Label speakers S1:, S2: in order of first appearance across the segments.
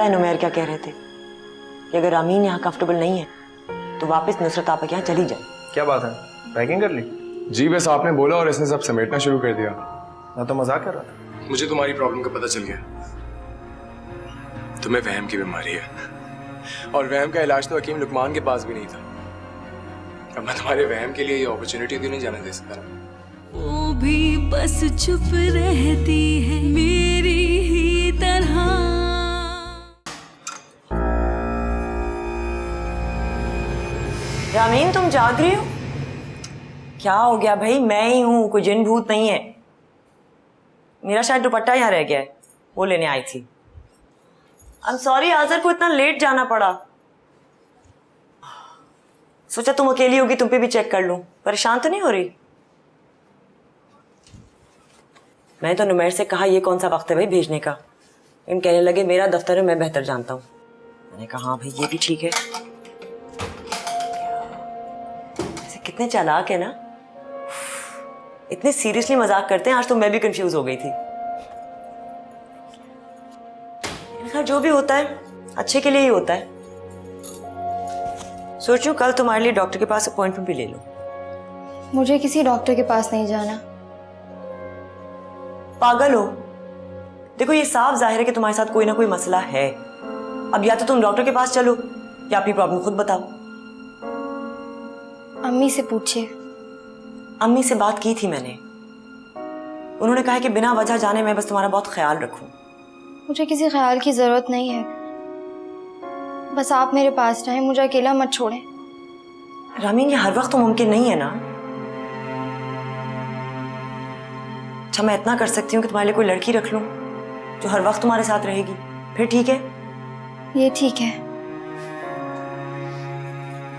S1: है नुमैर क्या कह रहे थे कि अगर रामीन यहाँ कंफर्टेबल नहीं है तो वापस नुसरत आपा के यहाँ चली जाए।
S2: क्या बात है, पैकिंग कर ली?
S3: जी बस आपने बोला और इसने सब समेटना शुरू कर दिया।
S2: मैं तो मजाक कर रहा था।
S3: मुझे तुम्हारी प्रॉब्लम का पता चल गया। तुम्हें वहम की बीमारी है और वहम का इलाज तो हकीम लुकमान के पास भी नहीं था। अब मैं तुम्हारे वहम के लिए ये अपॉर्चुनिटी तो नहीं जाने दे सकता ना।
S4: वो भी बस चुप रहती है मेरी ही तरह।
S1: रामीन तुम जाग रही हो? क्या हो गया भाई? मैं ही हूँ, कोई जिन भूत नहीं है। मेरा शायद दुपट्टा यहाँ रह गया है, वो लेने आई थी। आई एम सॉरी आज़र को इतना लेट जाना पड़ा। सोचा तुम अकेली होगी, तुम पे भी चेक कर लूं। परेशान तो नहीं हो रही? मैंने तो नुमैर से कहा ये कौन सा वक्त है भाई भेजने का। इन कहने लगे मेरा दफ्तर है, मैं बेहतर जानता हूँ। मैंने कहा हाँ भाई ये भी ठीक है। ऐसे कितने चालाक है ना, इतने सीरियसली मजाक करते हैं। आज तो मैं भी कंफ्यूज हो गई थी। खैर जो भी होता है अच्छे के लिए ही होता है। सोचूं कल तुम्हारे लिए डॉक्टर के पास अपॉइंटमेंट भी ले लूं।
S5: मुझे किसी डॉक्टर के पास नहीं जाना।
S1: पागल हो? देखो ये साफ जाहिर है कि तुम्हारे साथ कोई ना कोई मसला है। अब या तो तुम डॉक्टर के पास चलो या अपनी प्रॉब्लम खुद बताओ।
S5: अम्मी से पूछिए।
S1: अम्मी से बात की थी मैंने, उन्होंने कहा कि बिना वजह जाने मैं बस तुम्हारा बहुत ख्याल रखूं।
S5: मुझे किसी ख्याल की जरूरत नहीं है, बस आप मेरे पास रहें, मुझे अकेला मत छोड़ें।
S1: रामीन ये हर वक्त तो मुमकिन नहीं है ना। अच्छा मैं इतना कर सकती हूँ कि तुम्हारे लिए कोई लड़की रख लूं जो हर वक्त तुम्हारे साथ रहेगी, फिर ठीक है?
S5: ये ठीक है।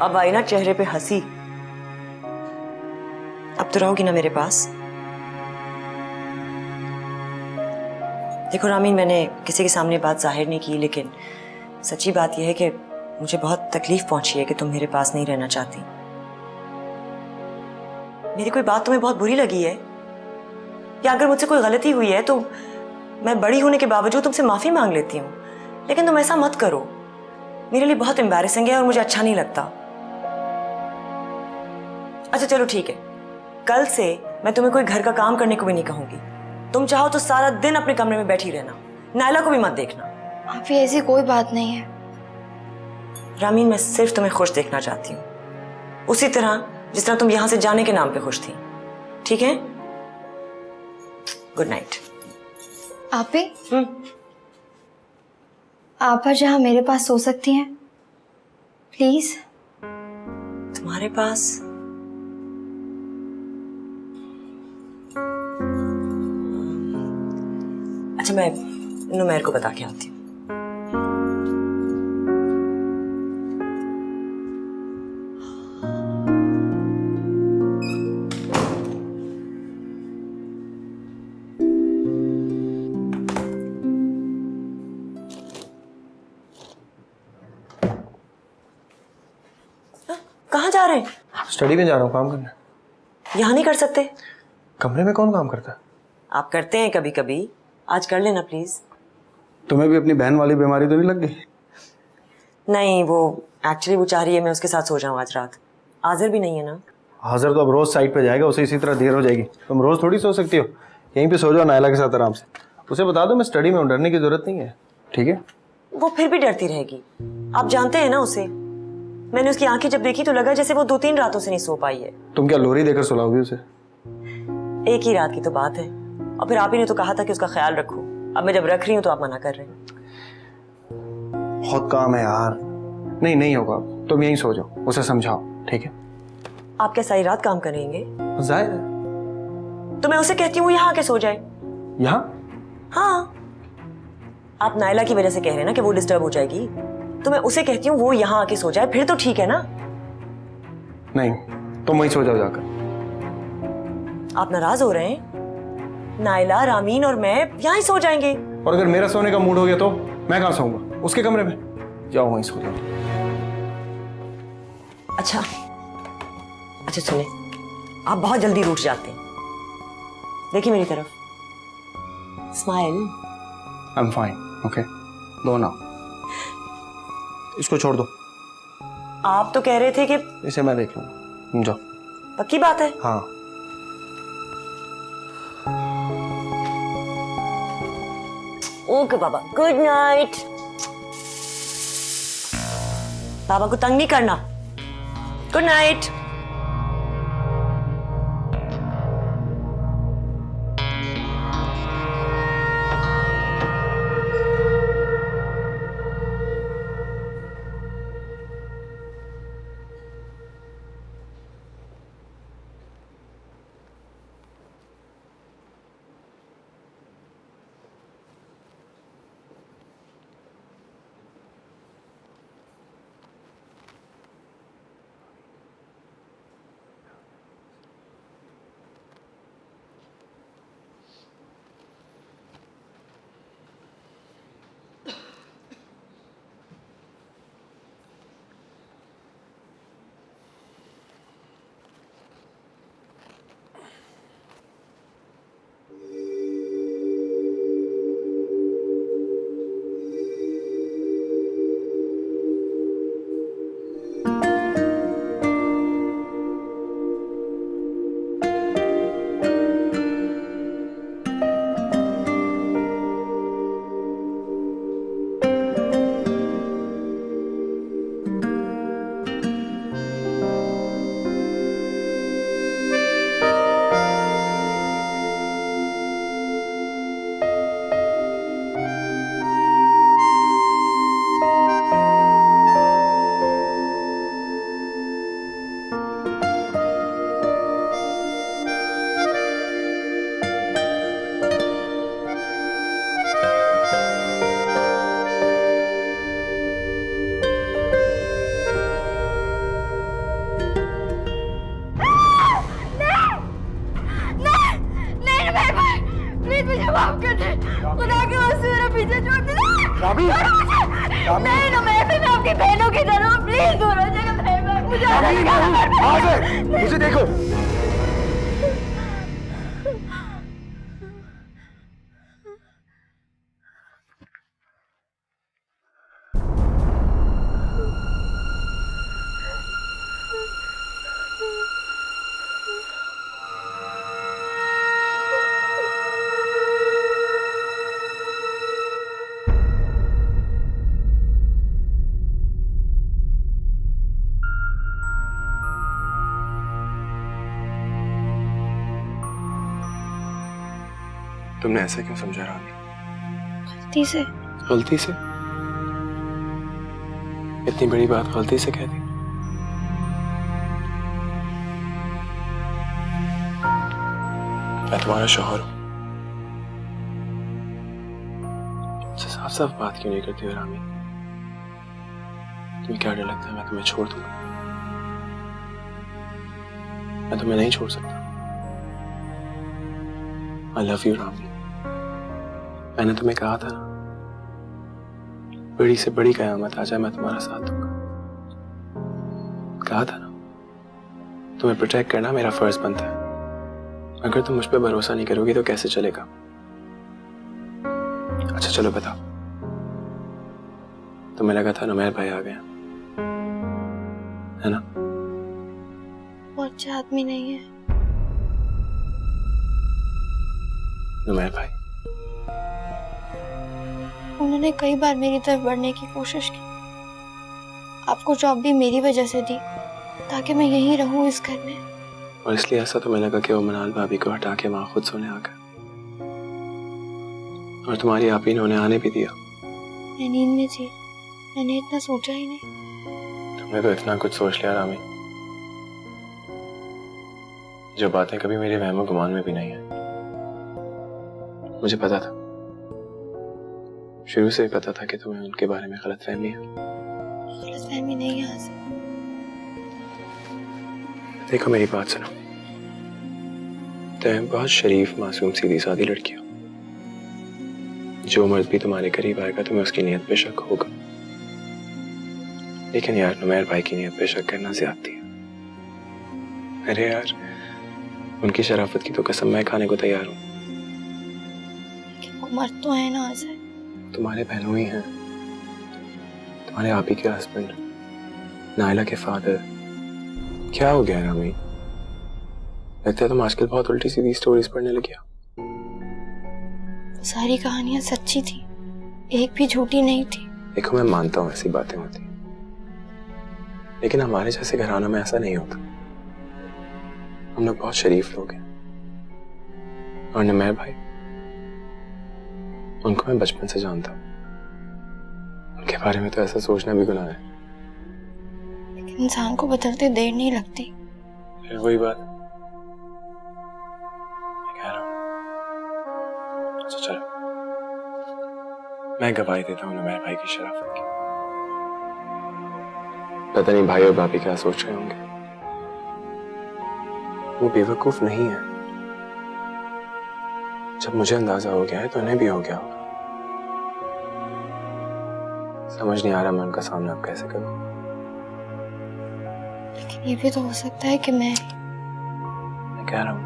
S1: अब आई ना चेहरे पे हंसी। अब तो रहोगी ना मेरे पास? देखो रामीन मैंने किसी के सामने बात जाहिर नहीं की, लेकिन सच्ची बात यह है कि मुझे बहुत तकलीफ पहुंची है कि तुम मेरे पास नहीं रहना चाहती। मेरी कोई बात तुम्हें बहुत बुरी लगी है या अगर मुझसे कोई गलती हुई है तो मैं बड़ी होने के बावजूद तुमसे माफी मांग लेती हूँ, लेकिन तुम ऐसा मत करो। मेरे लिए बहुत एम्बैरेसिंग है और मुझे अच्छा नहीं लगता। अच्छा चलो ठीक है, कल से मैं तुम्हें कोई घर का काम करने को भी नहीं कहूंगी। तुम चाहो तो सारा दिन अपने कमरे में बैठी रहना, नायला को भी मत देखना।
S5: आप ऐसी कोई बात नहीं है।
S1: रामीन मैं सिर्फ तुम्हें खुश देखना था हूँ, उसी तरह जिस तरह तुम यहां से जाने के नाम पे खुश थी। ठीक है? Good night.
S5: आपे आप जहां मेरे पास सो सकती हैं प्लीज।
S1: तुम्हारे पास? अच्छा मैं नुमैर को बता के आती हूँ। कहाँ जा रहे हैं?
S2: स्टडी में जा रहा हूँ, काम करने।
S1: यहाँ नहीं कर सकते?
S2: कमरे में कौन काम करता है?
S1: आप करते हैं कभी कभी, आज कर लेना प्लीज।
S2: तुम्हें भी अपनी बहन वाली बीमारी तो नहीं लग गई?
S1: नहीं वो एक्चुअली वो चाह रही है मैं उसके साथ सो जाऊँ आज रात। आज़र भी नहीं है ना।
S2: हाजिर तो अब रोज साइड पे जाएगा, उसे इसी तरह देर हो जाएगी। तुम रोज थोड़ी सो सकती हो, यहीं पे सो जाओ नायला के साथ आराम से। उसे बता दो मैं स्टडी में हूँ, डरने की जरूरत नहीं है। ठीक है?
S1: वो फिर भी डरती रहेगी, आप जानते हैं ना उसे। मैंने उसकी आंखें जब देखी तो लगा जैसे वो 2-3 रातों से नहीं सो पाई है।
S2: तुम क्या लोरी देकर सुलाओगी उसे?
S1: एक ही रात की तो बात है, और फिर आप ही ने तो कहा था कि उसका ख्याल रखो। अब मैं जब रख रही हूँ तो आप मना कर रहे हैं।
S2: बहुत काम है यार। नहीं होगा, तुम यहीं सो जाओ, उसे समझाओ। ठीक है?
S1: आप क्या सारी रात काम करेंगे?
S2: जाहिर है।
S1: तो मैं उसे कहती हूँ यहाँ आके सो जाए।
S2: यहाँ?
S1: हाँ, आप नायला की वजह से कह रहे हैं ना कि वो डिस्टर्ब हो जाएगी, तो मैं उसे कहती हूँ वो यहाँ आके सो जाए, फिर तो ठीक है ना?
S2: नहीं, तुम वहीं सो जाओ जाकर।
S1: आप नाराज हो रहे हैं? नायला, रामीन और मैं यहाँ ही सो जाएंगे।
S2: और अगर मेरा सोने का मूड हो गया तो मैं कहाँ सोऊंगा? उसके कमरे में? जाओ वहीं सो जाओ।
S1: अच्छा सुने, आप बहुत जल्दी रूठ जाते हैं। देखिए मेरी तरफ, smile.
S2: I am fine, okay? Go now. इसको छोड़ दो।
S1: आप तो कह रहे थे कि
S2: इसे मैं देख लूंगा, तुम जाओ।
S1: पक्की बात है?
S2: हाँ।
S1: ओके बाबा, गुड नाइट। बाबा को तंग नहीं करना। Good night.
S5: खुदा के वास्ते मेरा पीछे छोड़ दे। नहीं ना, मैं आपकी बहनों की तरह हूँ, प्लीज दूर हो जाएगा।
S2: मुझे देखो।
S3: तुमने ऐसा क्यों समझा रानी?
S5: गलती से।
S3: गलती से? इतनी बड़ी बात गलती से कह दी? मैं तुम्हारा शौहर हूं। मुझसे साफ साफ बात क्यों नहीं करती हो रामी? तुम्हें क्या डर लगता है मैं तुम्हें छोड़ दूंगा? मैं तुम्हें नहीं छोड़ सकता। I love you Rami. मैंने तुम्हें कहा था ना, बड़ी से बड़ी कयामत आ जाए मैं तुम्हारा साथ दूंगा। कहा था ना, तुम्हें प्रोटेक्ट करना मेरा फर्ज बनता है। अगर तुम मुझ पर भरोसा नहीं करोगी तो कैसे चलेगा? अच्छा चलो बताओ, तुम्हें लगा था नुमैर भाई आ गया है ना?
S5: वो अच्छे आदमी नहीं है।
S3: नुमैर भाई
S5: उन्होंने कई बार मेरी तरफ बढ़ने की कोशिश की। आपको जॉब भी मेरी वजह से दी ताकि मैं यहीं रहूं इस घर में।
S3: और इसलिए ऐसा तुम्हें लगा कि वो मनाल भाभी को हटा के वहां खुद सोने आ गए, और तुम्हारी आप ही ने उन्हें आने भी दिया।
S5: मैं नींद में थी, मैंने इतना सोचा ही नहीं।
S3: तुमने तो इतना कुछ सोच लिया रामी, जो बातें कभी मेरे वहमो गुमान में भी नहीं है। मुझे पता था, शुरू से ही पता था कि तुम्हें उनके बारे में गलतफहमी है।
S5: गलतफहमी नहीं है आसिफ।
S3: देखो मेरी बात सुनो, तुम बहुत शरीफ मासूम सीधी सादी लड़की हो। जो मर्द भी तुम्हारे करीब आएगा तुम्हें उसकी नीयत पे शक होगा, लेकिन यार नुमैर भाई की नीयत पे शक करना ज्यादती है। अरे यार, उनकी शराफत की तो कसम मैं खाने को तैयार हूँ।
S5: वो मर्द तो है ना आसिफ।
S3: तुम्हारे बहनों ही हैं, हमारे आप ही के हस्बैंड, नायला के फादर, क्या हो गया रामी? लगता है तुम आजकल बहुत उल्टी सीधी स्टोरीज पढ़ने लगे हो।
S5: सारी कहानियां सच्ची थी, एक भी झूठी नहीं थी।
S3: देखो, मैं मानता हूँ ऐसी बातें होती, लेकिन हमारे जैसे घरानों में ऐसा नहीं होता। हम लोग बहुत शरीफ लोग हैं। और नुमैर भाई, उनको मैं बचपन से जानता हूँ। उनके बारे में तो ऐसा सोचना भी गुनाह है।
S5: लेकिन इंसान को बदलते देर नहीं लगती।
S3: फिर वही बात मैं कह रहा हूँ। अच्छा चलो, मैं गवाही देता हूँ नुमैर भाई की शराफत की। पता नहीं भाई और भाभी क्या सोच रहे होंगे। वो बेवकूफ नहीं है। जब मुझे अंदाजा हो गया है तो उन्हें भी हो गया होगा। समझ नहीं आ रहा मैं उनका सामना अब कैसे करूं।
S5: लेकिन ये भी तो हो सकता है कि मैं
S3: कह रहा हूं,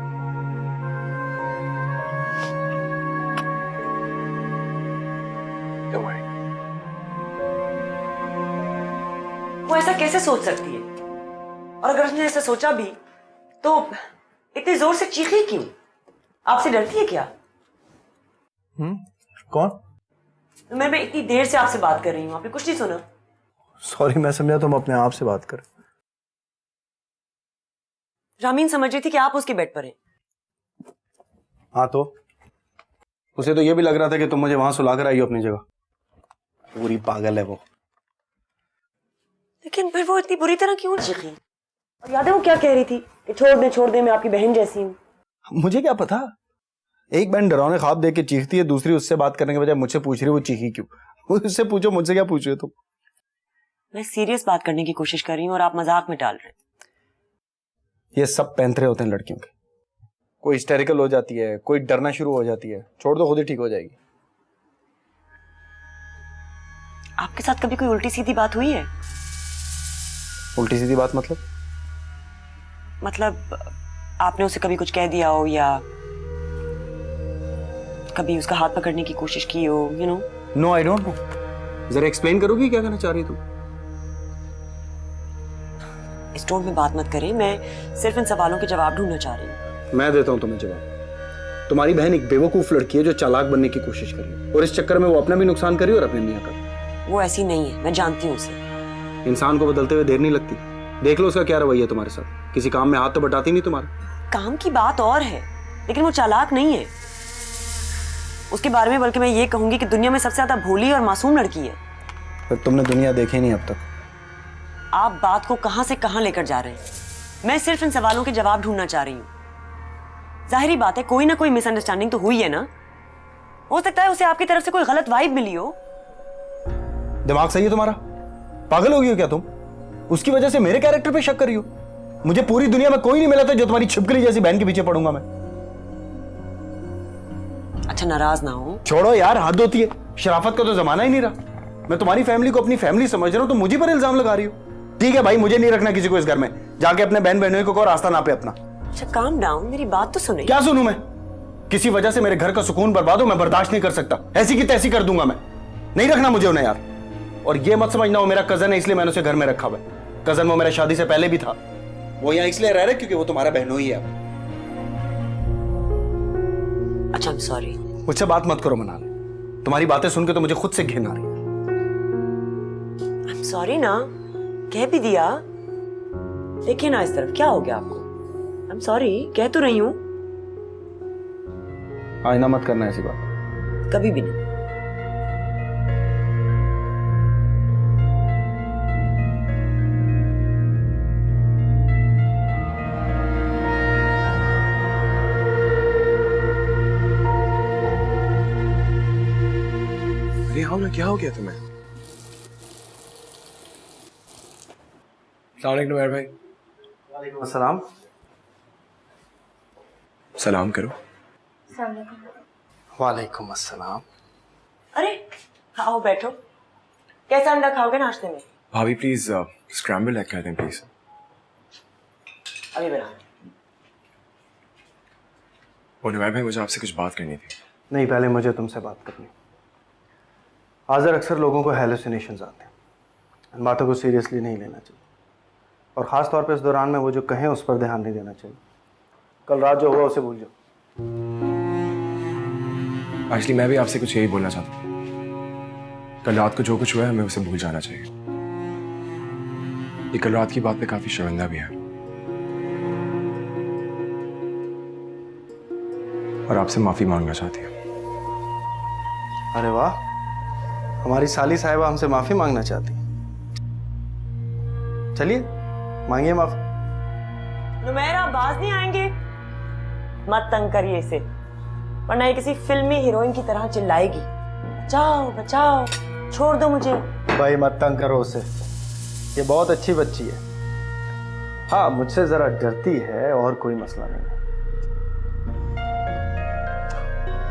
S3: Don't worry.
S1: वो ऐसा कैसे सोच सकती है? और अगर उसने ऐसा सोचा भी तो इतनी जोर से चीखी क्यों? आपसे डरती है क्या?
S2: कौन?
S1: मैं इतनी देर से आपसे बात कर रही हूँ, आपने कुछ नहीं सुना?
S2: सॉरी, मैं समझा तुम अपने आप से बात कर।
S1: रामीन समझ रही थी कि आप उसके बेड पर हैं।
S2: हाँ तो उसे तो ये भी लग रहा था कि तुम मुझे वहां सुलाकर आई हो अपनी जगह। पूरी पागल है वो।
S1: लेकिन फिर वो इतनी बुरी तरह क्यों चीखी? और याद है वो क्या कह रही थी कि छोड़ दे मैं आपकी बहन जैसी हूँ।
S2: मुझे क्या पता, एक बहन डरावने ख्वाब देख के चीखती है, दूसरी उससे बात करने के बजाय मुझसे पूछ रही है वो चीखी क्यों। उससे पूछो, मुझसे क्या पूछ रहे हो तुम?
S1: मैं सीरियस बात करने की कोशिश कर रही हूँ और आप मजाक में डाल रहे हैं।
S2: ये सब पैंतरे होते हैं लड़कियों के। कोई हिस्टेरिकल हो जाती है, कोई डरना शुरू हो जाती है, छोड़ दो खुद ही ठीक हो जाएगी।
S1: आपके साथ कभी कोई उल्टी सीधी बात हुई है?
S2: उल्टी सीधी बात
S1: मतलब आपने उसे कभी कुछ कह दिया हो या कभी उसका हाथ पकड़ने की कोशिश की हो, you know?
S2: No, I don't know. जरा एक्सप्लेन करोगी क्या कहना चाह रही तुम?
S1: इस टोन में बात मत करें, मैं सिर्फ इन सवालों के जवाब ढूंढना चाह रही हूँ।
S2: मैं देता हूं तुम्हें जवाब। तुम्हारी बहन एक बेवकूफ लड़की है जो चालाक बनने की कोशिश कर रही है, और इस चक्कर में वो अपना भी नुकसान करी और अपने मियां का।
S1: वो ऐसी नहीं है, मैं जानती हूँ उसे।
S2: इंसान को बदलते हुए देर नहीं लगती। देख लो उसका क्या रवैया तुम्हारे साथ। किसी काम में हाथ तो बटाती नहीं तुम्हारा।
S1: काम की बात और है, लेकिन वो चालाक नहीं है उसके बारे में, बल्कि मैं ये कहूंगी कि दुनिया में सबसे ज्यादा भोली और मासूम लड़की है।
S2: फिर तुमने दुनिया देखी नहीं अब तक।
S1: आप बात को कहां से कहां लेकर जा रहे हैं? मैं सिर्फ इन सवालों के जवाब ढूंढना चाह रही हूँ। जाहिरी बात है कोई ना कोई मिसअंडरस्टैंडिंग तो हुई है ना। हो सकता है उसे आपकी तरफ से कोई गलत वाइब मिली हो।
S2: दिमाग सही है तुम्हारा? पागल हो गई हो क्या तुम? उसकी वजह से मेरे कैरेक्टर पे शक कर रही हो? मुझे पूरी दुनिया में कोई नहीं मिला था जो तुम्हारी छिपकली जैसी बहन के पीछे पड़ूंगा मैं।
S1: अच्छा नाराज ना हो।
S2: छोड़ो यार, हद होती है। शराफत का तो जमाना ही नहीं रहा। मैं तुम्हारी फैमिली को अपनी फैमिली समझ रहा हूं तो मुझे पर इल्जाम लगा रही हो। ठीक है भाई, मुझे नहीं रखना किसी को इस घर में। जाके अपने बहन बहनों को रास्ता नापे अपना।
S1: अच्छा काम डाउन, मेरी बात तो सुने।
S2: क्या सुनूं मैं? किसी वजह से मेरे घर का सुकून बर्बाद हो, मैं बर्दाश्त नहीं कर सकता। ऐसी की तैसी कर दूंगा मैं। नहीं रखना मुझे उन्हें यार। और ये मत समझना वो मेरा कजन है इसलिए मैंने उसे घर में रखा हुआ है। कजन वो मेरे शादी से पहले भी था। वो यहाँ इसलिए रह रहा है क्योंकि वो तुम्हारा बहनों ही है।
S1: अच्छा, सॉरी।
S2: मुझसे बात मत करो मनाल। तुम्हारी बातें सुन के तो मुझे खुद से घिन आ रही है।
S1: सॉरी ना, कह भी दिया। देखिए ना इस तरफ, क्या हो गया आपको? आई एम सॉरी, कह तो रही हूं।
S2: आईना मत करना ऐसी बात।
S1: कभी भी नहीं।
S3: अरे हाँ ना, क्या हो गया तुम्हें? अस्सलाम वालेकुम भाई।
S2: वालेकुम अस्सलाम।
S3: सलाम करो।
S2: वालेकुम अस्सलाम।
S1: अरे आओ बैठो। कैसा अंडा खाओगे नाश्ते में?
S3: भाभी प्लीज स्क्रैम्बल एग कर दें प्लीज।
S1: अभी बना।
S3: और नुमैर भाई, मुझे आपसे कुछ बात करनी थी।
S2: नहीं, पहले मुझे तुमसे बात करनी। आजर अक्सर लोगों को हेलुसिनेशंस आते हैं। इन बातों को सीरियसली नहीं लेना चाहिए, और ख़ास तौर पे इस दौरान में वो जो कहें उस पर ध्यान नहीं देना चाहिए। कल रात जो हुआ उसे भूल जाओ।
S3: एक्चुअली मैं भी आपसे कुछ यही बोलना चाहता हूँ। कल रात को जो कुछ हुआ है हमें उसे भूल जाना चाहिए। ये कल रात की बात पे काफी शर्मिंदा भी है, और आपसे माफी मांगना चाहती है।
S2: अरे वाह, हमारी साली साहिबा हमसे माफ़ी मांगना चाहती। चलिए मांगिए माफ़ी।
S1: नुमैरा बाज नहीं आएंगे? मत तंग करिए इसे, वरना ये किसी फिल्मी हीरोइन की तरह चिल्लाएगी, बचाओ बचाओ, छोड़ दो मुझे।
S2: भाई मत तंग करो उसे, ये बहुत अच्छी बच्ची है। हाँ मुझसे ज़रा डरती है, और कोई मसला नहीं है।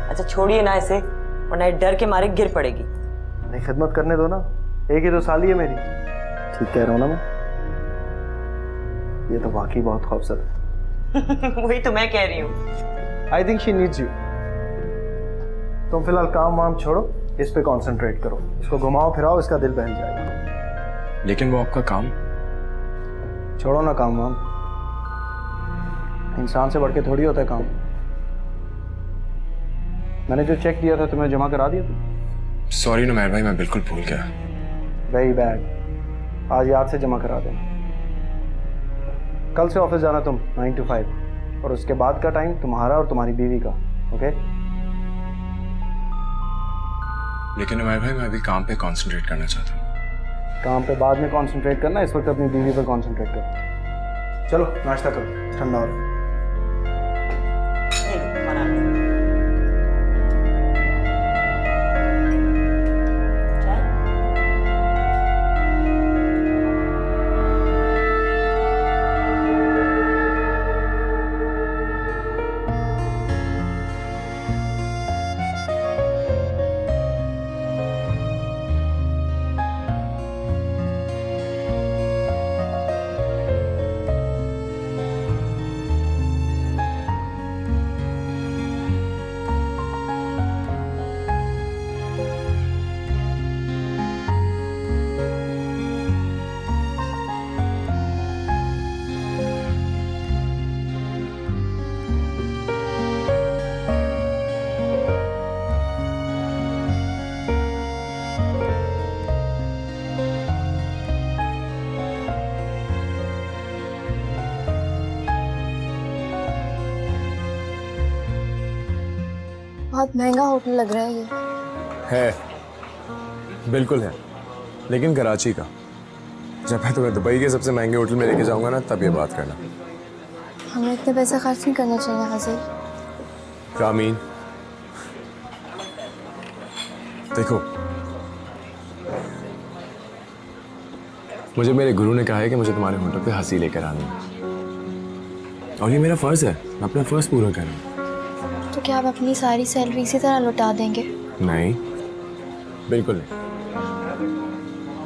S1: अच्छा छोड़िए ना इसे, वरना ये डर के मारे गिर पड़ेगी।
S2: नहीं खिदमत करने दो ना, एक ही तो साली है मेरी। ठीक कह रहा हूँ ना मैं? ये तो वाकई बहुत खूबसूरत है।
S1: वही तो मैं कह रही हूँ।
S2: I think she needs you. तुम फिलहाल काम वाम छोड़ो, इस पे कंसंट्रेट करो, इसको घुमाओ फिराओ, इसका दिल बहल जाएगा।
S3: लेकिन वो आपका काम।
S2: छोड़ो ना काम वाम, इंसान से बढ़ के थोड़ी होता है काम। मैंने जो चेक दिया था तुम्हें जमा करा दिया था?
S3: सॉरी नुमैर भाई, मैं बिल्कुल भूल गया।
S2: वेरी बैड, आज याद से जमा करा देना। कल से ऑफिस जाना तुम 9 to 5, और उसके बाद का टाइम तुम्हारा और तुम्हारी बीवी का। ओके?
S3: लेकिन नुमैर भाई मैं अभी काम पे कंसंट्रेट करना चाहता हूँ।
S2: काम पे बाद में कंसंट्रेट करना, इस वक्त अपनी बीवी पर कंसंट्रेट करो। चलो नाश्ता करो, ठंडा हो रहा है।
S5: बहुत महंगा होटल लग रहा है ये।
S3: है, बिल्कुल है, लेकिन कराची का। जब मैं तुम्हें दुबई के सबसे महंगे होटल में लेके जाऊंगा ना, तब ये बात करना।
S5: हमें इतने पैसे खर्च नहीं करना चाहिए हाजिर।
S3: रामीन देखो, मुझे मेरे गुरु ने कहा है कि मुझे तुम्हारे होटल पे हंसी लेकर आनी है, और ये मेरा फर्ज है। मैं अपना फर्ज पूरा कर रहा हूँ।
S5: तो क्या आप अपनी सारी सैलरी इसी तरह लौटा देंगे?
S3: नहीं, बिल्कुल नहीं।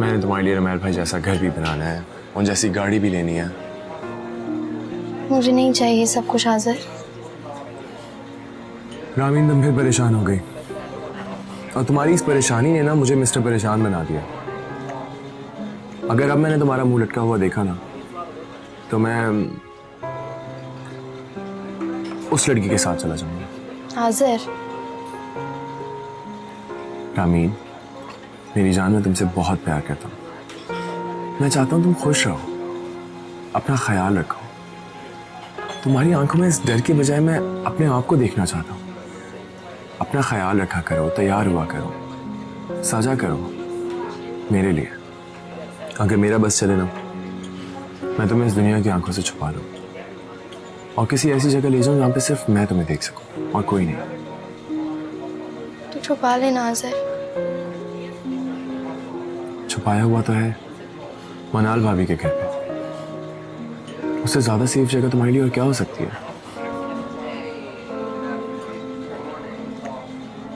S3: मैंने तुम्हारे लिए रमैल भाई जैसा घर भी बनाना है, उन जैसी गाड़ी भी लेनी है।
S5: मुझे नहीं चाहिए सब कुछ हाजिर।
S3: रामीन तुम फिर परेशान हो गई, और तुम्हारी इस परेशानी ने ना मुझे मिस्टर परेशान बना दिया। अगर अब मैंने तुम्हारा मुंह लटका हुआ देखा ना, तो मैं उस लड़की के साथ चला जाऊंगा।
S5: हाजिर
S3: रामीन मेरी जान, मैं तुमसे बहुत प्यार करता हूँ। मैं चाहता हूँ तुम खुश रहो, अपना ख्याल रखो। तुम्हारी आंखों में इस डर के बजाय मैं अपने आप को देखना चाहता हूँ। अपना ख्याल रखा करो, तैयार हुआ करो, साझा करो मेरे लिए। अगर मेरा बस चले ना, मैं तुम्हें इस दुनिया की आंखों से छुपा लूँ, और किसी ऐसी जगह ले जाऊँ जहाँ पे सिर्फ मैं तुम्हें देख सकूँ और कोई नहीं।
S5: तो छुपा लेना हाजिर।
S3: छुपाया हुआ तो है मनाल भाभी के घर पे। उससे ज्यादा सेफ जगह तुम्हारे लिए और क्या हो सकती है?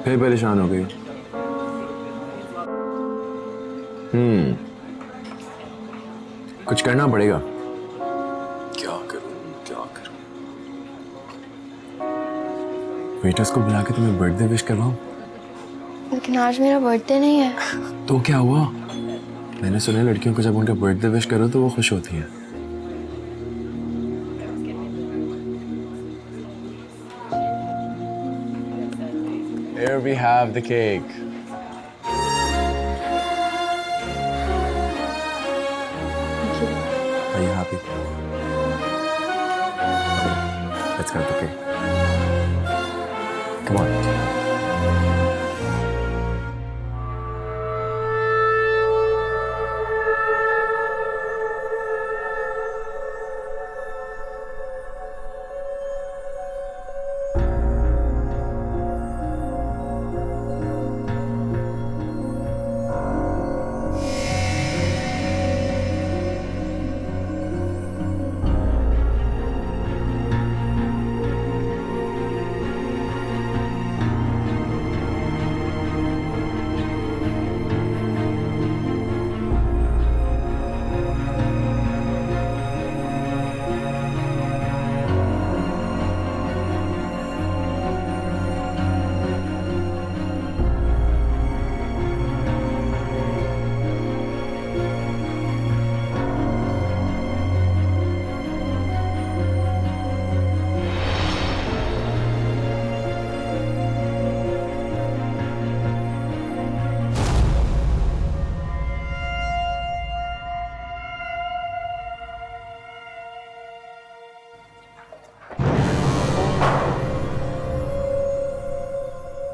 S3: फिर परेशान हो गई। कुछ करना पड़ेगा। क्या करूं? वेटर्स को बुला के तुम्हें बर्थडे विश करवाऊं?
S5: लेकिन आज मेरा बर्थडे नहीं है।
S3: तो क्या हुआ? मैंने सुना है लड़कियों को जब उनका बर्थडे विश करो तो वो खुश होती हैं। Here we have the cake. Are you happy? Let's cut the cake. Come on.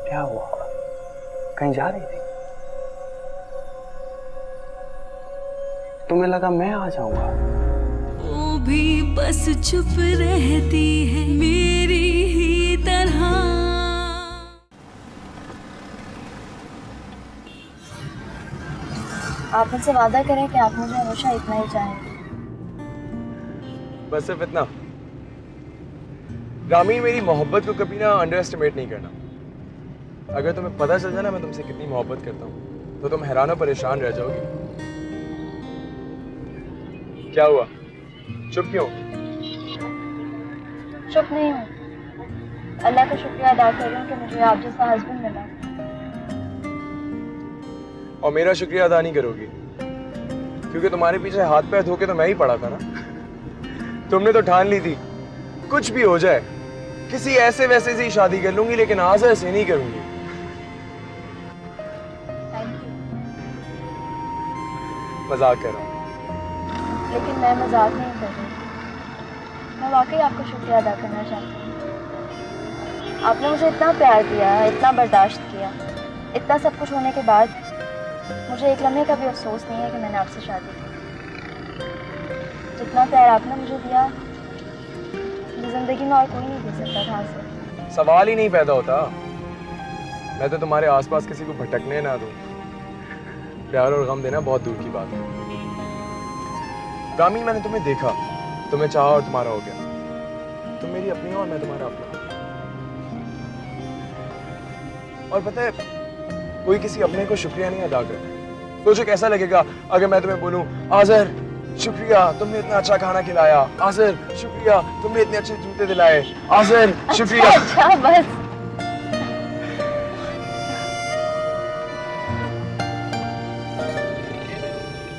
S6: क्या हुआ? कहीं जा रही थी? तुम्हें लगा मैं आ जाऊंगा?
S4: वो भी बस चुप रहती है मेरी ही तरह।
S5: आप मुझसे वादा करें कि आप मुझे हमेशा इतना ही चाहेंगे।
S3: बस सिर्फ इतना। रामीन, मेरी मोहब्बत को कभी ना अंडर एस्टिमेट नहीं करना। अगर तुम्हें पता चल जाए ना मैं तुमसे कितनी मोहब्बत करता हूँ तो तुम हैरान और परेशान रह जाओगी। क्या हुआ? चुप क्यों?
S5: चुप नहीं हूँ। अल्लाह का शुक्रिया अदा कर रही हूँ कि मुझे आप जैसा हस्बैंड मिला।
S3: और मेरा शुक्रिया अदा नहीं करोगी क्योंकि तुम्हारे पीछे हाथ पैर धो के तो मैं ही पड़ा था ना। तुमने तो ठान ली थी कुछ भी हो जाए किसी ऐसे वैसे से ही शादी कर लूंगी, लेकिन आज़र से नहीं करूंगी। मजाक कर रहा हूँ।
S5: लेकिन मैं मजाक नहीं कर रही। मैं वाकई आपका शुक्रिया अदा करना चाहती हूँ। आपने मुझे इतना प्यार दिया, इतना बर्दाश्त किया, इतना सब कुछ होने के बाद मुझे एक लम्हे का भी अफसोस नहीं है कि मैंने आपसे शादी की। जितना प्यार आपने मुझे दिया मुझे जिंदगी में और कोई नहीं दे सकता था आपसे।
S3: सवाल ही नहीं पैदा होता। मैं तो तुम्हारे आसपास किसी को भटकने ना दूं। प्यार और गम देना बहुत दूर की बात है। रामी, मैंने तुम्हें देखा, तुम्हें चाहा और तुम्हारा हो गया। तुम मेरी अपनी हो और मैं तुम्हारा अपना। और पता है, कोई किसी अपने को शुक्रिया नहीं अदा करता। सोचो कैसा लगेगा अगर मैं तुम्हें बोलूं, आज़र शुक्रिया तुमने इतना अच्छा खाना खिलाया, आज़र शुक्रिया तुमने इतने अच्छे जूते दिलाए, आज़र शुक्रिया।
S5: अच्छा बस।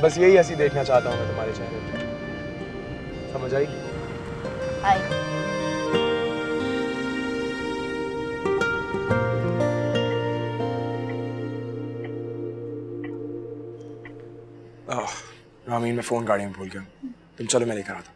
S3: बस यही हंसी देखना चाहता हूँ मैं तुम्हारे चेहरे पे। समझ आई?
S5: आई।
S3: रामीन, मैं फोन गाड़ी में भूल गया। तुम चलो, मैं लेकर आता हूँ।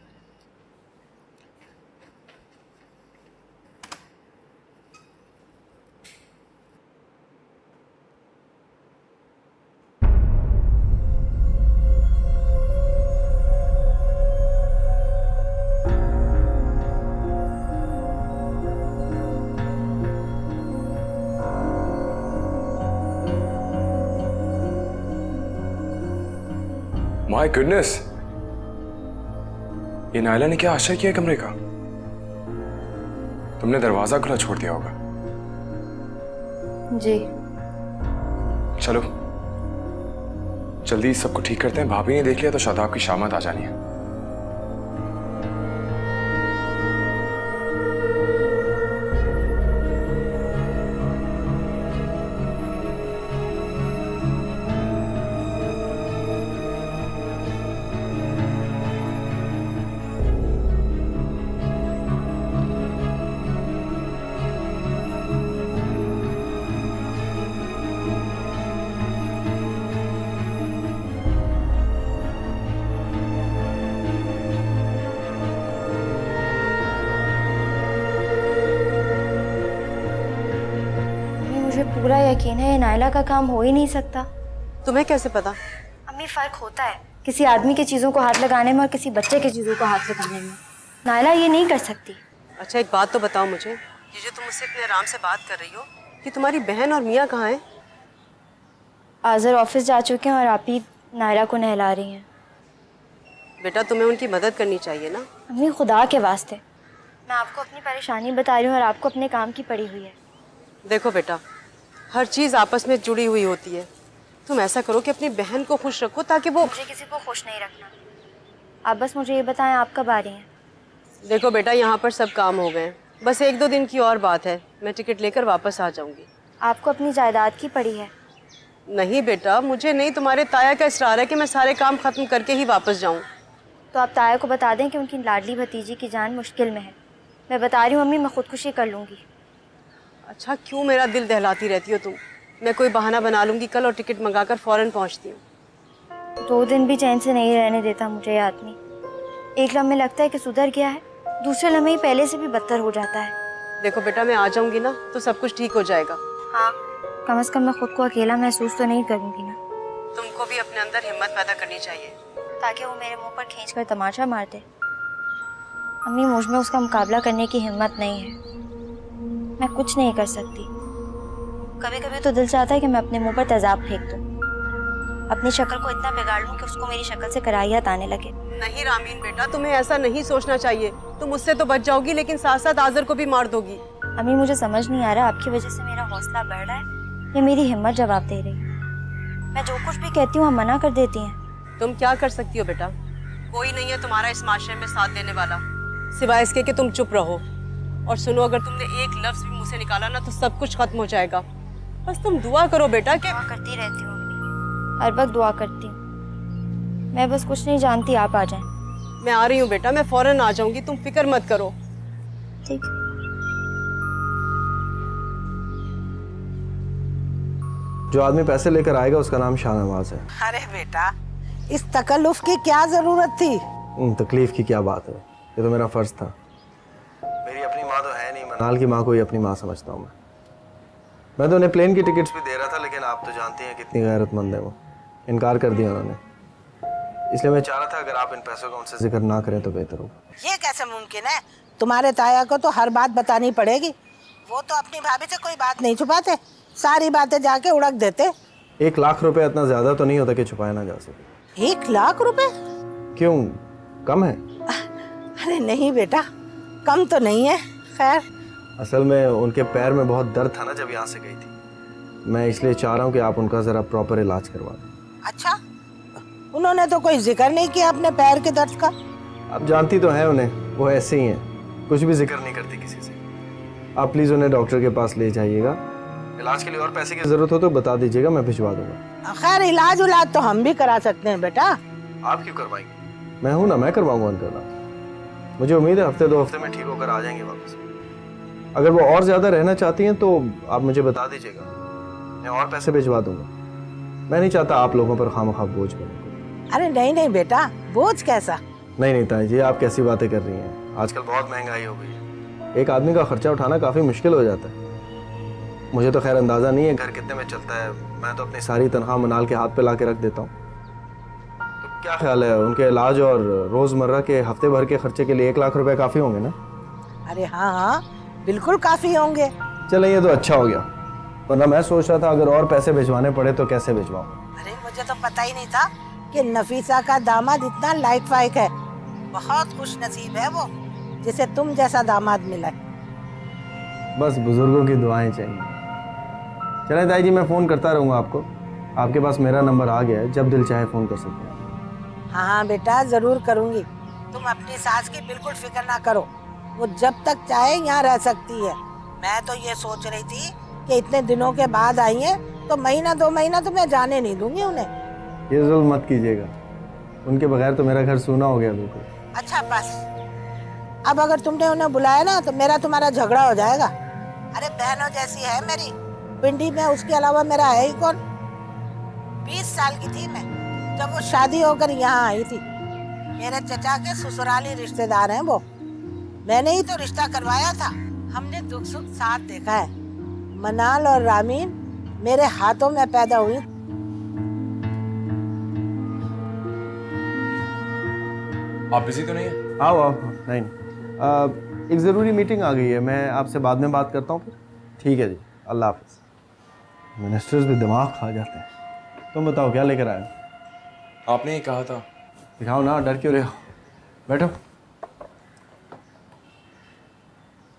S3: माय गुडनेस, ये नायला ने क्या आश्चर्य किया कमरे का। तुमने दरवाजा खुला छोड़ दिया होगा।
S5: जी।
S3: चलो जल्दी सबको ठीक करते हैं। भाभी ने देख लिया तो शादाब की शामत आ जानी है।
S5: मुझे पूरा यकीन है ये नायला का काम हो ही नहीं सकता।
S7: तुम्हें कैसे पता?
S5: अम्मी, फर्क होता है किसी आदमी की चीज़ों को हाथ लगाने में और किसी बच्चे की चीज़ों को हाथ लगाने में। नायला ये नहीं कर सकती।
S7: अच्छा, एक बात तो बताओ मुझे, ये जो तुम मुझसे इतने आराम से बात कर रही हो, कि तुम्हारी बहन और मियाँ कहाँ हैं?
S5: आज़र ऑफिस जा चुके हैं और आप ही नायला को नहला रही हैं।
S7: बेटा, तुम्हें उनकी मदद करनी चाहिए ना।
S5: अम्मी, खुदा के वास्ते, मैं आपको अपनी परेशानी बता रही हूँ और आपको अपने काम की पड़ी हुई है।
S7: देखो बेटा, हर चीज़ आपस में जुड़ी हुई होती है। तुम ऐसा करो कि अपनी बहन को खुश रखो ताकि वो...
S5: मुझे किसी को खुश नहीं रखना। आप बस मुझे ये बताएं आप कब आ रही हैं?
S7: देखो बेटा, यहाँ पर सब काम हो गए हैं, बस 1-2 दिन की और बात है, मैं टिकट लेकर वापस आ जाऊँगी।
S5: आपको अपनी जायदाद की पड़ी है।
S7: नहीं बेटा, मुझे नहीं, तुम्हारे ताया का इसरार है कि मैं सारे काम ख़त्म करके ही वापस जाऊँ।
S5: तो आप ताया को बता दें कि उनकी लाडली भतीजी की जान मुश्किल में है। मैं बता रही हूँ अम्मी, मैं खुदकुशी कर लूँगी।
S7: अच्छा, क्यों मेरा दिल दहलाती रहती हो तुम? मैं कोई बहाना बना लूँगी कल और टिकट मंगाकर फ़ौरन पहुँचती हूँ।
S5: 2 दिन भी चैन से नहीं रहने देता मुझे ये आदमी। एक लम्हे लगता है कि सुधर गया है, दूसरे लम्हे ही पहले से भी बदतर हो जाता है।
S7: देखो बेटा, मैं आ जाऊँगी ना तो सब कुछ ठीक हो जाएगा।
S5: हाँ, कम से कम मैं खुद को अकेला महसूस तो नहीं करूँगी ना।
S7: तुमको भी अपने अंदर हिम्मत पैदा करनी चाहिए,
S5: ताकि वो मेरे मुंह पर खींचकर तमाचा मार दे। अम्मी, मुझ में उसका मुकाबला करने की हिम्मत नहीं है। मैं कुछ नहीं कर सकती। कभी कभी तो दिल चाहता है कि मैं अपने मुंह पर तेजाब फेंक दूं, अपनी शक्ल को इतना बिगाड़ लूं कि उसको मेरी शक्ल से कराहियत आने लगे।
S7: नहीं रामीन बेटा, तुम्हें ऐसा नहीं सोचना चाहिए। तुम उससे तो बच जाओगी, लेकिन साथ साथ आज़र को भी मार दोगी।
S5: अम्मी, मुझे समझ नहीं आ रहा आपकी वजह से मेरा हौसला बढ़ रहा है या मेरी हिम्मत जवाब दे रही है। मैं जो कुछ भी कहती हूँ आप मना कर देती हैं।
S7: तुम क्या कर सकती हो बेटा? कोई नहीं है तुम्हारा इस माशरे में साथ देने वाला, सिवाय इसके कि तुम चुप रहो। और सुनो, अगर तुमने एक लफ्ज भी मुंह से निकाला ना तो सब कुछ खत्म हो जाएगा। बस तुम दुआ करो बेटा। कि
S5: दुआ करती रहती हूँ अम्मी, हर वक्त दुआ करती हूँ। मैं बस कुछ नहीं जानती, आप आ जाएं।
S7: मैं आ रही हूँ बेटा, मैं फौरन आ जाऊंगी, तुम फिक्र मत करो।
S5: ठीक।
S2: जो आदमी पैसे लेकर आएगा उसका नाम शाहनवाज है।
S8: अरे बेटा, इस तकल्लुफ की क्या जरूरत थी?
S2: तकलीफ की क्या बात है, ये तो मेरा फर्ज था। मेरी अपनी माँ तो है नहीं, मनाल की माँ को ही अपनी माँ समझता हूँ मैं तो उन्हें प्लेन की टिकट्स भी दे रहा था, लेकिन आप तो जानती हैं कितनी गैरतमंद है वो। इनकार कर दिया उन्होंने, इसलिए मैं चाह रहा था अगर आप इन पैसों का उनसे जिक्र ना करें तो बेहतर होगा।
S8: ये कैसे मुमकिन है? तुम्हारे ताया को तो हर बात बतानी पड़ेगी। वो तो अपनी भाभी से कोई बात नहीं छुपाते, सारी बातें जाके उड़क देते।
S2: 1 लाख रुपए इतना ज्यादा तो नहीं होता कि छुपाया ना जा सके।
S8: 1 लाख रुपए?
S2: क्यों, कम है?
S8: अरे नहीं बेटा, कम तो नहीं है। खैर,
S2: असल में उनके पैर में बहुत दर्द था ना जब यहाँ से गई थी। मैं इसलिए चाह रहा हूँ कि आप उनका जरा प्रॉपर इलाज करवा दें।
S8: अच्छा, उन्होंने तो कोई जिक्र नहीं किया अपने पैर के दर्द का।
S2: आप जानती तो हैं उन्हें, वो ऐसे ही हैं, कुछ भी जिक्र नहीं करती किसी से। आप प्लीज उन्हें डॉक्टर के पास ले जाइएगा। इलाज के लिए और पैसे की जरूरत हो तो बता दीजिएगा, मैं भिजवा दूंगा।
S8: खैर, इलाज उलाज तो हम भी करा सकते हैं बेटा।
S2: आप क्यों करवाएंगे? मैं हूं ना, मैं करवाऊंगा उनका इलाज। मुझे उम्मीद है हफ्ते 2 हफ्ते में ठीक होकर आ जाएंगे वापस। अगर वो और ज्यादा रहना चाहती हैं तो आप मुझे बता दीजिएगा, मैं और पैसे भिजवा दूंगा। मैं नहीं चाहता आप लोगों पर खामखा बोझ बने।
S8: अरे नहीं नहीं बेटा, बोझ कैसा?
S2: नहीं ताई जी, आप कैसी बातें कर रही हैं? आजकल बहुत महंगाई हो गई है, एक आदमी का खर्चा उठाना काफी मुश्किल हो जाता है। मुझे तो खैर अंदाजा नहीं है घर कितने में चलता है, मैं तो अपनी सारी तनख्वाह मनाल के हाथ पे ला के रख देता हूँ। तो क्या ख्याल है, उनके इलाज और रोजमर्रा के हफ्ते भर के खर्चे के लिए 1 लाख रुपए काफी होंगे ना?
S8: अरे हाँ हाँ, बिल्कुल काफी होंगे।
S2: चले, ये तो अच्छा हो गया, वरना मैं सोच रहा था अगर और पैसे भिजवाने पड़े तो कैसे भिजवाऊं।
S8: अरे मुझे तो पता ही नहीं था कि नफीसा का दामाद इतना लाइक फाइक है। बहुत खुश नसीब है वो, जिसे तुम जैसा दामाद मिला है।
S2: बस बुजुर्गों की दुआएं चाहिए। चले ताई जी, मैं फोन करता रहूंगा आपको। आपके पास मेरा नंबर आ गया है, जब दिल चाहे फोन कर सकते हैं।
S8: हाँ हाँ बेटा, जरूर करूंगी। तुम अपनी सास की बिल्कुल फिक्र ना करो, वो जब तक चाहे यहाँ रह सकती है। मैं तो ये सोच रही थी कि इतने दिनों के बाद आई है तो 1-2 महीना तो मैं जाने नहीं दूंगी उन्हें।
S2: ये जुल्म मत कीजिएगा, उनके बगैर तो मेरा घर सूना हो गया बिल्कुल।
S8: अच्छा बस, अब अगर तुमने उन्हें बुलाया ना तो मेरा तुम्हारा झगड़ा हो जाएगा। अरे बहनों जैसी है मेरी, पिंडी में उसके अलावा मेरा है ही कौन। 20 साल की थी मैं जब वो शादी होकर यहाँ आई थी। मेरे चचा के ससुराली रिश्तेदार हैं वो। मैंने ही तो रिश्ता करवाया था। हमने दुख सुख साथ देखा है। मनाल और रामीन मेरे हाथों में पैदा हुई।
S3: आप बिजी तो नहीं है?
S2: आओ नहीं एक ज़रूरी मीटिंग आ गई है, मैं आपसे बाद में बात करता हूँ फिर। ठीक है जी, अल्लाह हाफिज़। मिनिस्टर्स भी दिमाग खा जाते हैं। तुम बताओ क्या लेकर आए हो?
S3: आपने ही कहा था।
S2: दिखाओ ना, डर क्यों रहे हो? बैठो।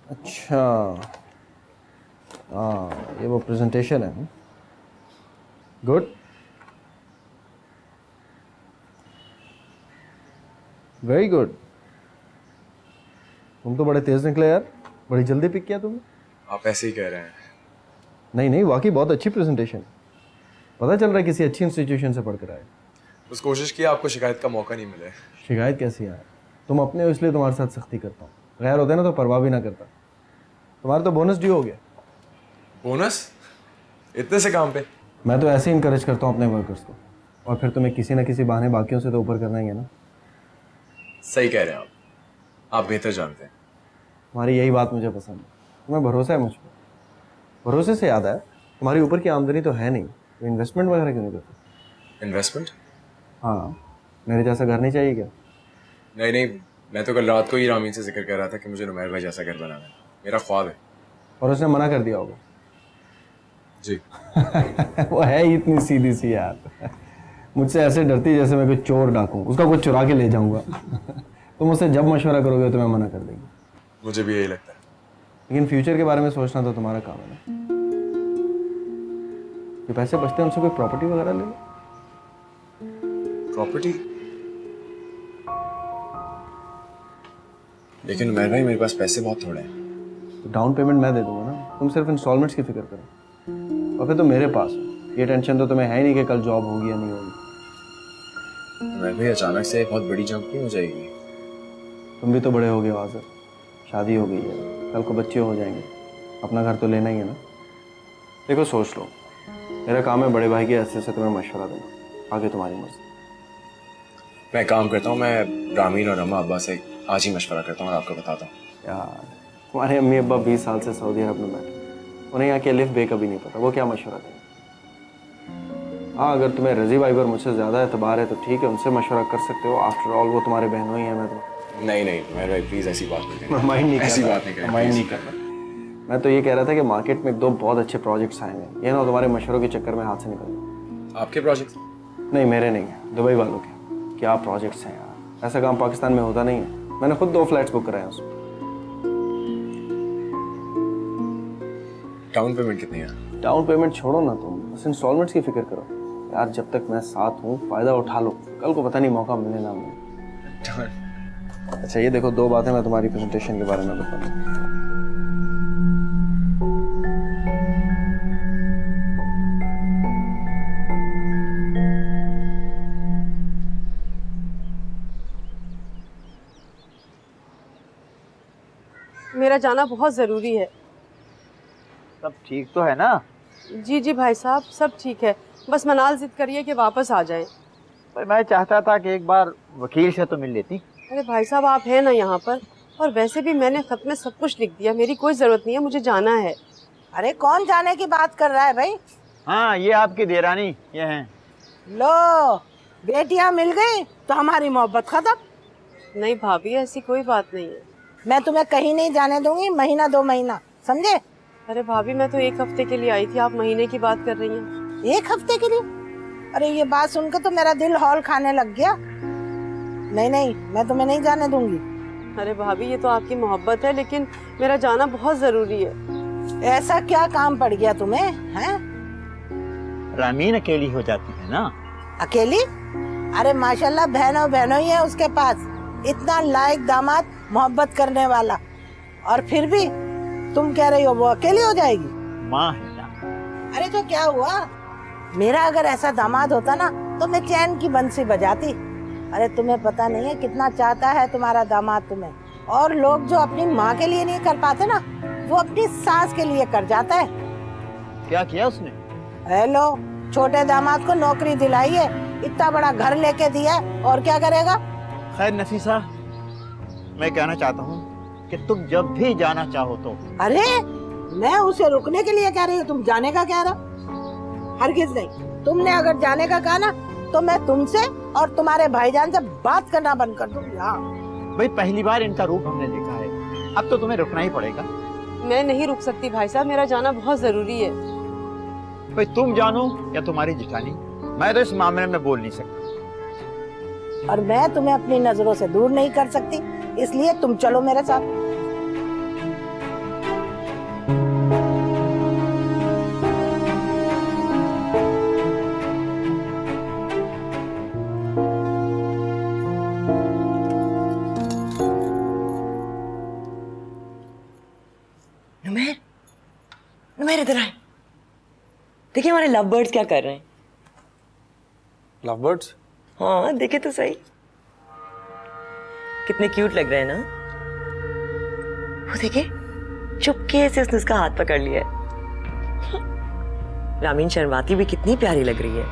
S2: अच्छा हाँ, ये वो प्रेजेंटेशन है। Good, very good. तुम तो बड़े तेज निकले यार, बड़ी जल्दी पिक किया तुमने।
S3: आप ऐसे ही कह रहे हैं।
S2: नहीं वाकई बहुत अच्छी प्रेजेंटेशन। पता चल रहा है किसी अच्छी इंस्टीट्यूशन से पढ़कर आए।
S3: बस कोशिश की, आपको शिकायत का मौका नहीं मिले।
S2: शिकायत कैसी है? तुम अपने हो इसलिए तुम्हारे साथ सख्ती करता हूँ, गैर होते ना तो परवाह भी ना करता। तुम्हारा तो बोनस ड्यू हो गया।
S3: बोनस? इतने से काम पे?
S2: मैं तो ऐसे ही इंकरेज करता हूँ अपने वर्कर्स को, और फिर तुम्हें किसी ना किसी बहाने बाकियों से तो ऊपर करना ही है ना।
S3: सही कह रहे हैं आप बेहतर जानते हैं।
S2: तुम्हारी यही बात मुझे पसंद है, तुम्हें भरोसा है मुझ पर। भरोसे से याद है, तुम्हारी ऊपर की आमदनी तो है नहीं, तो इन्वेस्टमेंट वगैरह क्यों नहीं करते?
S3: इन्वेस्टमेंट?
S2: हाँ, मेरे जैसा घर नहीं चाहिए क्या?
S3: नहीं, मैं तो कल रात को ही रामीन से जिक्र कर रहा था कि मुझे नुमैर भाई जैसा घर बनाना है, मेरा ख्वाब है।
S2: और उसने मना कर दिया होगा।
S3: जी।
S2: वो है ही इतनी सीधी सी यार, मुझसे ऐसे डरती जैसे मैं कोई चोर डाकू, उसका कुछ चुरा के ले जाऊंगा। तुम मुझसे जब मशवरा करोगे तो मैं मना कर देंगे।
S3: मुझे भी यही लगता है।
S2: लेकिन फ्यूचर के बारे में सोचना तो तुम्हारा काम है ना। जो पैसे बचते हैं उनसे कोई प्रॉपर्टी वगैरह ले लो।
S3: प्रॉपर्टी? लेकिन नुमैर भाई, मेरे पास पैसे बहुत थोड़े हैं।
S2: तो डाउन पेमेंट मैं दे दूंगा ना, तुम सिर्फ इंस्टॉलमेंट्स की फिक्र करो। और फिर तो मेरे पास हो, ये टेंशन तो तुम्हें है ही नहीं कि कल जॉब होगी या नहीं होगी।
S3: नुमैर भाई, अचानक से बहुत बड़ी जंप नहीं हो जाएगी?
S2: तुम भी तो बड़े हो गए हो आज़र, शादी हो गई है, कल को बच्चे हो जाएंगे, अपना घर तो लेना ही है ना। देखो सोच लो, मेरा काम है बड़े भाई के हैसियत से तुम्हें मशवरा देना, आगे तुम्हारी मर्जी।
S3: मैं काम करता हूँ, मैं रामीन और अम्मा अब्बा से आज ही मशवरा करता हूँ और आपको बताता हूँ।
S2: यार तुम्हारे अम्मी अब्बा 20 साल से सऊदी अरब में बैठे, उन्हें यहाँ के अलिफ बे कभी नहीं पता, वो क्या मशवरा देंगे। हाँ, अगर तुम्हें रजी भाई पर मुझसे ज़्यादा एतबार है तो ठीक है, उनसे मशवरा कर सकते हो। आफ्टर ऑल वो तुम्हारे बहनों ही है। मैं तो
S3: नहीं नुमैर भाई, प्लीज़ ऐसी बात नहीं करें।
S2: माइंड नहीं
S3: ऐसी
S2: करना,
S3: बात नहीं करें,
S2: माइंड
S3: please।
S2: नहीं करना। मैं तो ये कह रहा था कि मार्केट में 2 बहुत अच्छे प्रोजेक्ट्स आए हैं, ये ना तुम्हारे मशवरों के चक्कर में हाथ से निकल जाए।
S3: आपके प्रोजेक्ट?
S2: नहीं, मेरे नहीं है, दुबई वालों के। क्या प्रोजेक्ट्स हैं यार, ऐसा काम पाकिस्तान में होता नहीं है। मैंने खुद 2 फ्लैट्स बुक कराए हैं उसमें।
S3: डाउन पेमेंट कितनी है?
S2: डाउन पेमेंट छोड़ो ना तुम, बस इंस्टॉलमेंट्स की फिक्र करो यार। जब तक मैं साथ हूँ फ़ायदा उठा लो, कल को पता नहीं मौका मिले ना मिले। अच्छा ये देखो, 2 बातें मैं तुम्हारी प्रेजेंटेशन के बारे में बताऊँ।
S7: मेरा जाना बहुत ज़रूरी है।
S6: सब ठीक तो है ना?
S7: जी भाई साहब, सब ठीक है, बस मनाल जिद करिए कि वापस आ जाए।
S6: पर मैं चाहता था कि एक बार वकील से तो मिल लेती।
S7: अरे भाई साहब, आप हैं ना यहाँ पर, और वैसे भी मैंने खत में सब कुछ लिख दिया, मेरी कोई ज़रूरत नहीं है, मुझे जाना है।
S8: अरे कौन जाने की बात कर रहा है भाई?
S6: हाँ, ये आपकी देरानी ये हैं।
S8: लो, बेटियां मिल गई तो हमारी मोहब्बत खत्म।
S7: नहीं भाभी, ऐसी कोई बात नहीं है।
S8: मैं तुम्हें कहीं नहीं जाने दूंगी, महीना 2 महीना, समझे?
S7: अरे भाभी, मैं तो 1 हफ्ते के लिए आई थी, आप महीने की बात कर रही हैं।
S8: 1 हफ्ते के लिए? अरे ये बात सुनकर तो मेरा दिल हौल खाने लग गया। नहीं, मैं तुम्हें नहीं जाने दूंगी।
S7: अरे भाभी, ये तो आपकी मोहब्बत है, लेकिन मेरा जाना बहुत ज़रूरी है।
S8: ऐसा क्या काम पड़ गया तुम्हें, हैं?
S6: रामीन अकेली हो जाती है ना।
S8: अकेली? अरे माशाल्लाह, बहनों ही है उसके पास, इतना लायक दामाद, मोहब्बत करने वाला, और फिर भी तुम कह रही हो वो अकेली हो जाएगी?
S6: माँ है ना।
S8: अरे तो क्या हुआ, मेरा अगर ऐसा दामाद होता ना तो मैं चैन की बंसी बजाती। अरे तुम्हें पता नहीं है कितना चाहता है तुम्हारा दामाद तुम्हें, और लोग जो अपनी माँ के लिए नहीं कर पाते ना, वो अपनी सास के लिए कर जाता है।
S6: क्या किया उसने?
S8: हेलो, छोटे दामाद को नौकरी दिलाई है, इतना बड़ा घर लेके दिया है, और क्या करेगा?
S6: खैर नफीसा, मैं कहना चाहता हूँ कि तुम जब भी जाना चाहो तो।
S8: अरे मैं उसे रुकने के लिए कह रही हूँ, तुम जाने का कह रहा? हरगिज नहीं। तुमने अगर जाने का कहा ना तो मैं तुमसे और तुम्हारे भाईजान से बात करना बंद कर दूंगी। हाँ
S6: भाई पहली बार इनका रूप हमने देखा है, अब तो तुम्हें रुकना ही पड़ेगा।
S7: मैं नहीं रुक सकती भाई साहब, मेरा जाना बहुत जरूरी है।
S6: भाई तुम जानो या तुम्हारी जिठानी, मैं तो इस मामले में बोल नहीं सकता।
S8: और मैं तुम्हें अपनी नजरों से दूर नहीं कर सकती, इसलिए तुम चलो मेरे साथ।
S1: नुमेर, नुमेर इधर आए। देखिए हमारे लव बर्ड्स क्या कर रहे हैं।
S2: Love birds?
S1: हाँ देखे तो सही, कितने क्यूट लग रहे हैं ना। वो देखिए चुपके से उसने उसका हाथ पकड़ लिया है। रामीन शर्माती भी कितनी प्यारी लग रही है।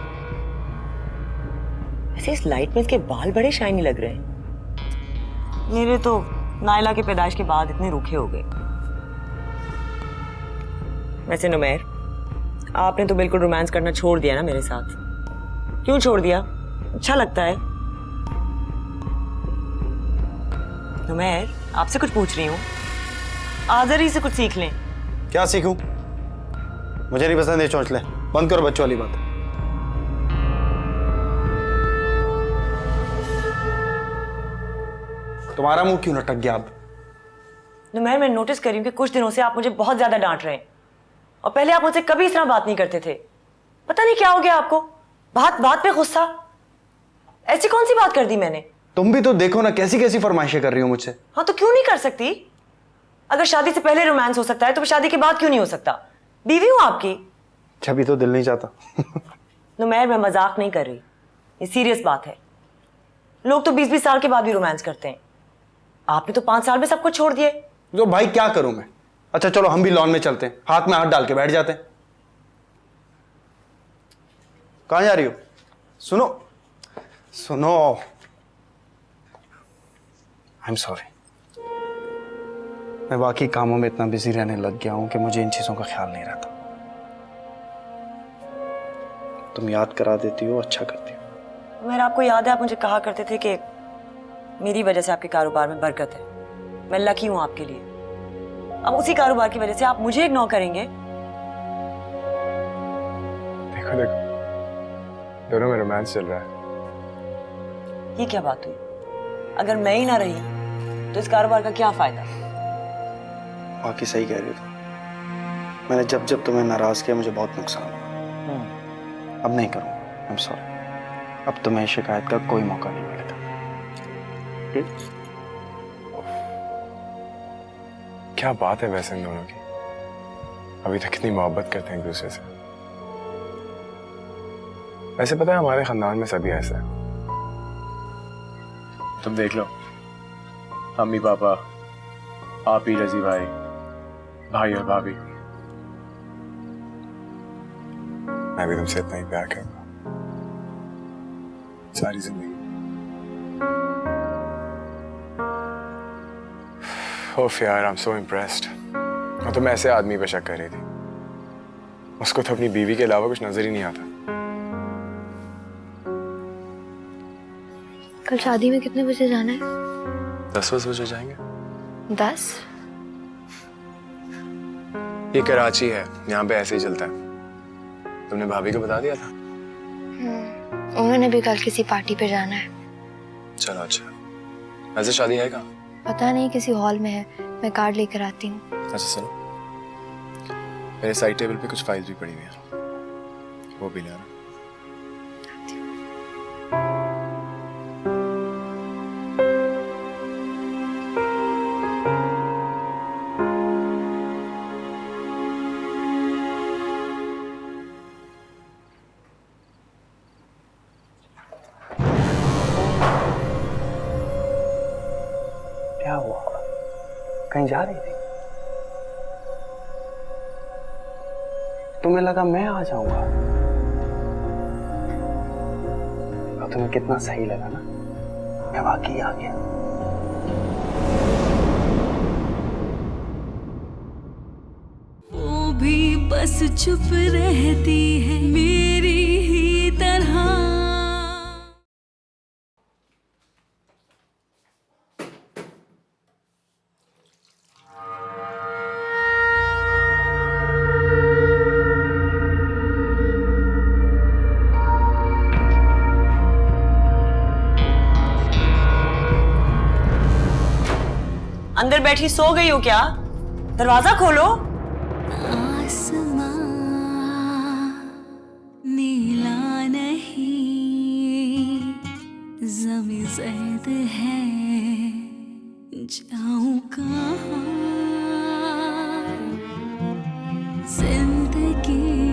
S1: वैसे इस लाइट में इसके बाल बड़े शाइनी लग रहे हैं। मेरे तो नायला के पैदाइश के बाद इतने रूखे हो गए। वैसे नुमेर, आपने तो बिल्कुल रोमांस करना छोड़ दिया ना मेरे साथ। क्यों छोड़ दिया? अच्छा लगता है? नुमेर, आपसे कुछ पूछ रही हूँ, आदर ही से कुछ सीख लें।
S2: क्या सीखूं? मुझे नहीं पसंद ये चोंचले, बंद करो बच्चों वाली बात। तुम्हारा मुंह क्यों लटक गया अब?
S1: नुमेर, मैं नोटिस कर रही हूँ कि कुछ दिनों से आप मुझे बहुत ज्यादा डांट रहे हैं, और पहले आप मुझसे कभी इस तरह बात नहीं करते थे। पता नहीं क्या हो गया आपको, बात बात पे गुस्सा। ऐसी कौन सी बात कर दी मैंने?
S2: तुम भी तो देखो ना कैसी कैसी फरमाइशें कर रही हो मुझसे।
S1: हाँ तो क्यों नहीं कर सकती? अगर शादी से पहले रोमांस हो सकता है तो शादी के बाद क्यों नहीं हो सकता? बीवी हूं आपकी।
S2: जब तो दिल नहीं चाहता।
S1: नुमेर, मैं मजाक नहीं कर रही, ये सीरियस बात है। लोग तो 20-20 साल के बाद भी रोमांस करते हैं, आपने तो 5 साल में सब कुछ छोड़ दिए।
S2: जो भाई क्या करूं मैं? अच्छा चलो हम भी लॉन में चलते हैं, हाथ में हाथ डाल के बैठ जाते हैं। कहां जा रही हो? सुनो सुनो, आई एम सॉरी। मैं वाकई कामों में इतना बिजी रहने लग गया हूं कि मुझे इन चीजों का ख्याल नहीं रहता। तुम याद करा देती हो, अच्छा करती हो।
S1: मेरा आपको याद है, आप मुझे कहा करते थे कि मेरी वजह से आपके कारोबार में बरकत है, मैं लकी हूं आपके लिए। अब उसी कारोबार की वजह से आप मुझे इग्नोर करेंगे?
S3: देखो देखो, दोनों में रोमांस चल रहा है।
S1: ये क्या बात हुई? अगर मैं ही ना रही तो इस कारोबार का क्या फायदा?
S2: बाकी सही कह रही हो। मैंने जब जब तुम्हें नाराज किया मुझे बहुत नुकसान हुआ। अब नहीं करूंगा, आई एम सॉरी। अब तुम्हें शिकायत का कोई मौका नहीं मिलेगा।
S3: क्या बात है वैसे इन दोनों की, अभी तक कितनी मोहब्बत करते हैं एक दूसरे से। वैसे पता है हमारे खानदान में सभी ऐसे हैं। तुम देख लो, मम्मी पापा, आप ही, रजी भाई, भाई और भाभी। मैं भी तुमसे इतना ही प्यार करूंगा सारी जिंदगी। ओफ यार, आई एम सो इम्प्रेस्ड। और तुम ऐसे आदमी पे शक कर रही थी, उसको तो अपनी बीवी के अलावा कुछ नजर ही नहीं आता।
S5: कल शादी में कितने बजे जाना है?
S3: 10 बजे जाएंगे।
S5: 10?
S3: ये कराची है, यहाँ पे ऐसे ही चलता है। तुमने भाभी को बता दिया था?
S5: उन्होंने भी कल किसी पार्टी पे जाना है।
S3: चलो अच्छा। वैसे शादी है कहाँ?
S5: पता नहीं, किसी हॉल में है, मैं कार्ड लेकर आती हूँ।
S3: अच्छा चलो, मेरे साइड टेबल पे कुछ फाइल्स भी पड़ी हुई हैं, वो भी ले आना।
S6: क्या हुआ? कहीं जा रही थी? तुम्हें लगा मैं आ जाऊंगा? और तुम्हें कितना सही लगा ना, मैं वाकई आ गया।
S4: बस चुप रहती है मेरी ही तरह।
S1: अंदर बैठी सो गई हो क्या? दरवाजा खोलो।
S4: आसमां नीला नहीं, ज़मीं ज़र्द है, जाऊं कहाँ? जिंदगी